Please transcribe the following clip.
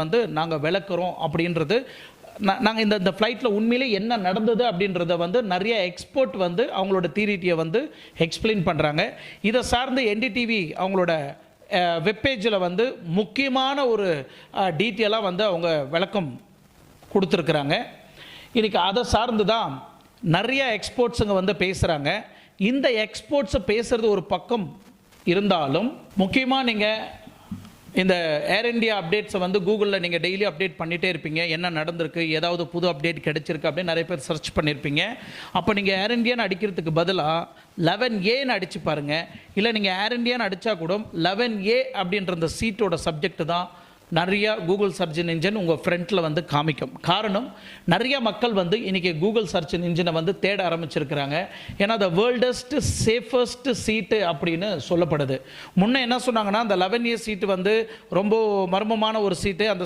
வந்து நாங்கள் விளக்குறோம் அப்படின்றது. நாங்கள் இந்த ஃப்ளைட்டில் உண்மையிலே என்ன நடந்தது அப்படின்றத வந்து நிறைய எக்ஸ்பர்ட் வந்து அவங்களோட தியரிட்டியை வந்து எக்ஸ்பிளைன் பண்ணுறாங்க. இதை சார்ந்து என்டிடிவி அவங்களோட வெப்பேஜில் வந்து முக்கியமான ஒரு டீட்டெயிலாக வந்து அவங்க விளக்கம் கொடுத்துருக்குறாங்க. இன்றைக்கி அதை சார்ந்து தான் நிறைய எக்ஸ்பர்ட்ஸுங்க வந்து பேசுகிறாங்க. இந்த எக்ஸ்பர்ட்ஸை பேசுகிறது ஒரு பக்கம் இருந்தாலும், முக்கியமாக நீங்கள் இந்த ஏர் இந்தியா அப்டேட்ஸை வந்து கூகுளில் நீங்கள் டெய்லி அப்டேட் பண்ணிகிட்டே இருப்பீங்க. என்ன நடந்திருக்கு, ஏதாவது புது அப்டேட் கிடைச்சிருக்கு அப்படின்னு நிறைய பேர் சர்ச் பண்ணியிருப்பீங்க. அப்போ நீங்கள் ஏர் இந்தியான்னு அடிக்கிறதுக்கு பதிலாக 11Aன்னு அடித்து பாருங்கள். இல்லை நீங்கள் ஏர் இந்தியான்னு அடித்தா கூட 11A அப்படின்ற அந்த சீட்டோட சப்ஜெக்ட் தான் நிறையா கூகுள் சர்ச் இன்ஜின் உங்கள் ஃப்ரண்ட்டில் வந்து காமிக்கும். காரணம், நிறைய மக்கள் வந்து இன்றைக்கி கூகுள் சர்ச் இன்ஜினை வந்து தேட ஆரம்பிச்சிருக்கிறாங்க. ஏன்னா த வேர்ல்டஸ்ட் சேஃபஸ்ட் சீட்டு அப்படின்னு சொல்லப்படுது. முன்னே என்ன சொன்னாங்கன்னா, அந்த 11A சீட்டு வந்து ரொம்ப மர்மமான ஒரு சீட்டு. அந்த